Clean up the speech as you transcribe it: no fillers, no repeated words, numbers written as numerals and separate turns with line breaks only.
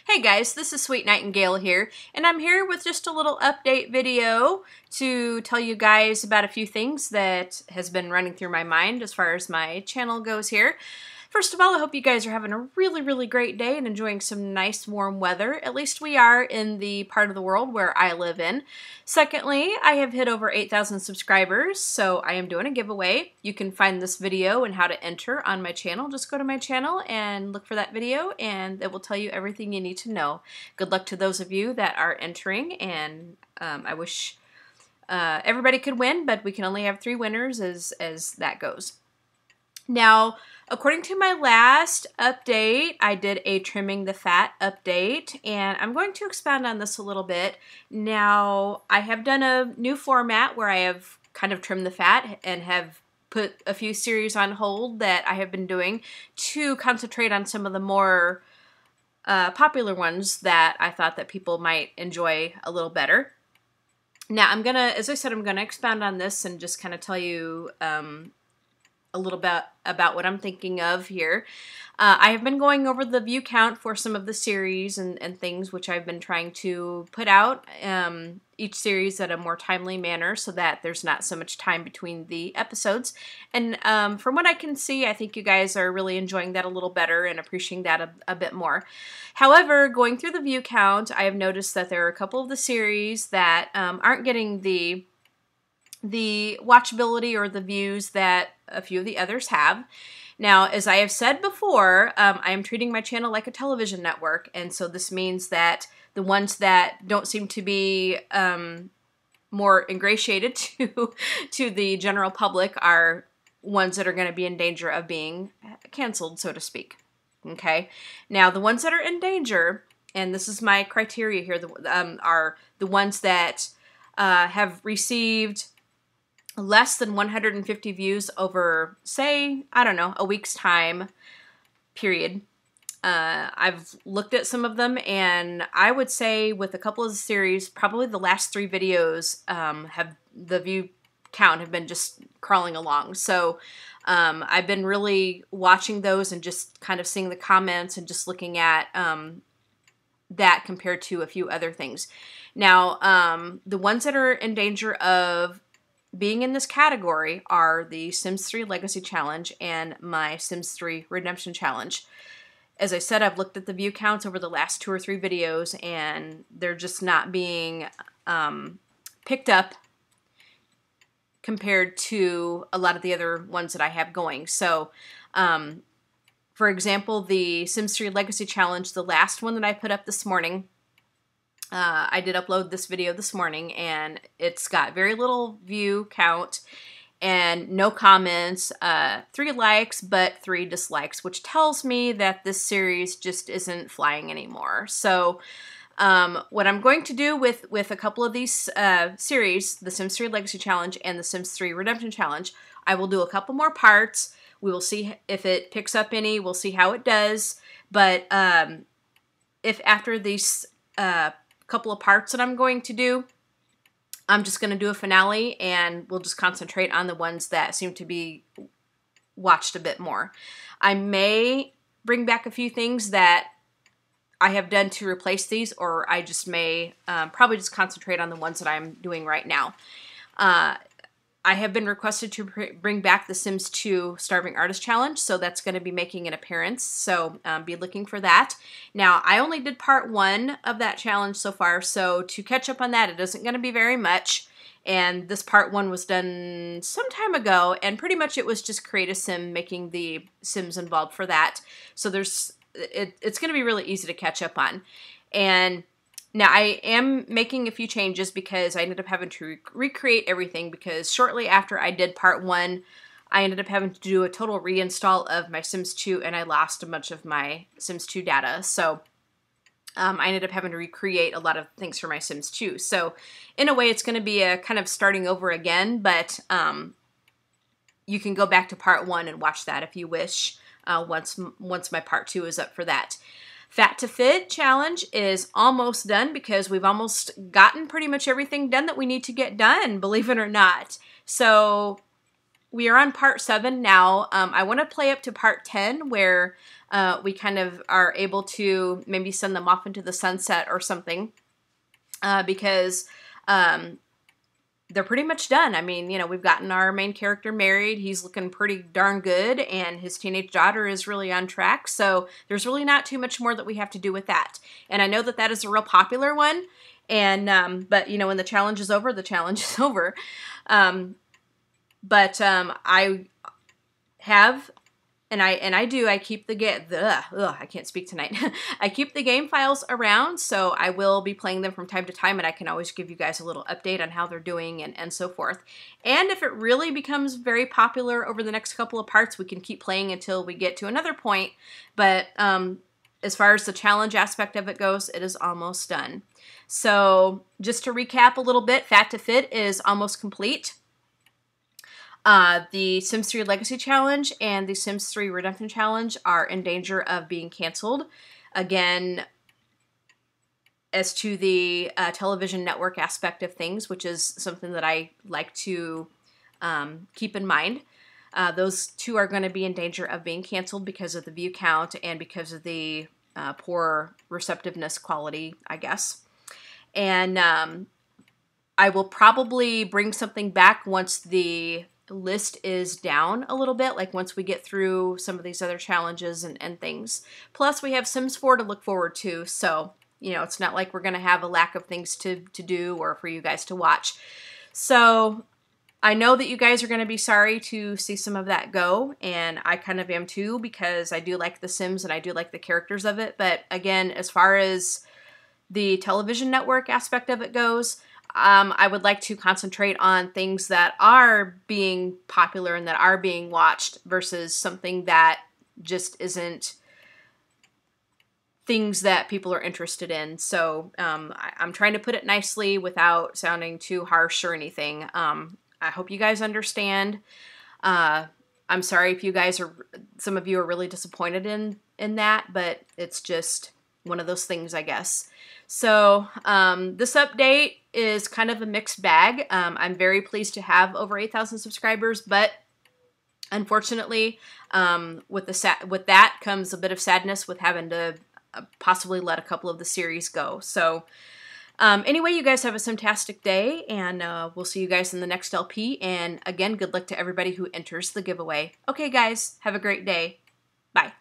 Hey guys, this is Sweet Nightingale here, and I'm here with just a little update video to tell you guys about a few things that has been running through my mind as far as my channel goes here. First of all, I hope you guys are having a really great day and enjoying some nice warm weather. At least we are in the part of the world where I live in. Secondly, I have hit over 8,000 subscribers, so I am doing a giveaway. You can find this video and how to enter on my channel. Just go to my channel and look for that video, and it will tell you everything you need to know. Good luck to those of you that are entering, and I wish everybody could win, but we can only have 3 winners as that goes. Now, according to my last update, I did a trimming the fat update, and I'm going to expand on this a little bit. Now, I have done a new format where I have kind of trimmed the fat and have put a few series on hold that I have been doing to concentrate on some of the more popular ones that I thought that people might enjoy a little better. Now, as I said, I'm gonna expand on this and just kind of tell you a little bit about what I'm thinking of here. I have been going over the view count for some of the series and things which I've been trying to put out each series at a more timely manner so that there's not so much time between the episodes. And from what I can see, I think you guys are really enjoying that a little better and appreciating that a bit more. However, going through the view count, I have noticed that there are a couple of the series that aren't getting the watchability or the views that a few of the others have. Now, as I have said before, I am treating my channel like a television network, and so this means that the ones that don't seem to be more ingratiated to the general public are ones that are going to be in danger of being canceled, so to speak. Okay? Now, the ones that are in danger, and this is my criteria here, are the ones that have received less than 150 views over, say, I don't know, a week's time period. I've looked at some of them, and I would say with a couple of the series, probably the last 3 videos have the view count have been just crawling along. So I've been really watching those and just kind of seeing the comments and just looking at that compared to a few other things. Now, the ones that are in danger of being in this category are the Sims 3 Legacy Challenge and my Sims 3 Redemption Challenge. As I said, I've looked at the view counts over the last 2 or 3 videos, and they're just not being picked up compared to a lot of the other ones that I have going. So, for example, the Sims 3 Legacy Challenge, the last one that I put up this morning, I did upload this video this morning, and it's got very little view count and no comments, 3 likes but 3 dislikes, which tells me that this series just isn't flying anymore. So what I'm going to do with a couple of these series, the Sims 3 Legacy Challenge and the Sims 3 Redemption Challenge, I will do a couple more parts. We will see if it picks up any. We'll see how it does. But if after these couple of parts that I'm going to do, I'm just going to do a finale, and we'll just concentrate on the ones that seem to be watched a bit more. I may bring back a few things that I have done to replace these, or I just may probably just concentrate on the ones that I'm doing right now. I have been requested to bring back the Sims 2 Starving Artist Challenge, so that's going to be making an appearance, so be looking for that. Now, I only did part 1 of that challenge so far, so to catch up on that, it isn't going to be very much, and this part 1 was done some time ago, and pretty much it was just create a sim, making the Sims involved for that, so it's going to be really easy to catch up on. And now, I am making a few changes because I ended up having to recreate everything, because shortly after I did part 1, I ended up having to do a total reinstall of my Sims 2, and I lost a bunch of my Sims 2 data. So I ended up having to recreate a lot of things for my Sims 2. So in a way, it's going to be a kind of starting over again, but you can go back to part 1 and watch that if you wish once my part 2 is up for that. Fat to Fit challenge is almost done, because we've almost gotten pretty much everything done that we need to get done, believe it or not. So we are on part 7 now. I want to play up to part 10, where we kind of are able to maybe send them off into the sunset or something, because they're pretty much done. I mean, you know, we've gotten our main character married. He's looking pretty darn good, and his teenage daughter is really on track. So there's really not too much more that we have to do with that. And I know that that is a real popular one. And, but, you know, when the challenge is over, the challenge is over. I have... I keep the I can't speak tonight. I keep the game files around, so I will be playing them from time to time, and I can always give you guys a little update on how they're doing and so forth. And if it really becomes very popular over the next couple of parts, we can keep playing until we get to another point. But as far as the challenge aspect of it goes, it is almost done. So just to recap a little bit, Fat to Fit is almost complete. The Sims 3 Legacy Challenge and the Sims 3 Redemption Challenge are in danger of being canceled. Again, as to the television network aspect of things, which is something that I like to keep in mind, those two are going to be in danger of being canceled because of the view count and because of the poor receptiveness quality, I guess. And I will probably bring something back once the list is down a little bit, like once we get through some of these other challenges and things. Plus, we have Sims 4 to look forward to, so, you know, it's not like we're going to have a lack of things to do or for you guys to watch. So, I know that you guys are going to be sorry to see some of that go, and I kind of am too, because I do like The Sims and I do like the characters of it, but again, as far as the television network aspect of it goes, I would like to concentrate on things that are being popular and that are being watched versus something that just isn't things that people are interested in. So I'm trying to put it nicely without sounding too harsh or anything. I hope you guys understand. I'm sorry if you guys some of you are really disappointed in that, but it's just one of those things, I guess. So this update is kind of a mixed bag. I'm very pleased to have over 8,000 subscribers, but unfortunately, with that comes a bit of sadness with having to possibly let a couple of the series go. So anyway, you guys have a fantastic day, and we'll see you guys in the next LP. And again, good luck to everybody who enters the giveaway. Okay, guys, have a great day. Bye.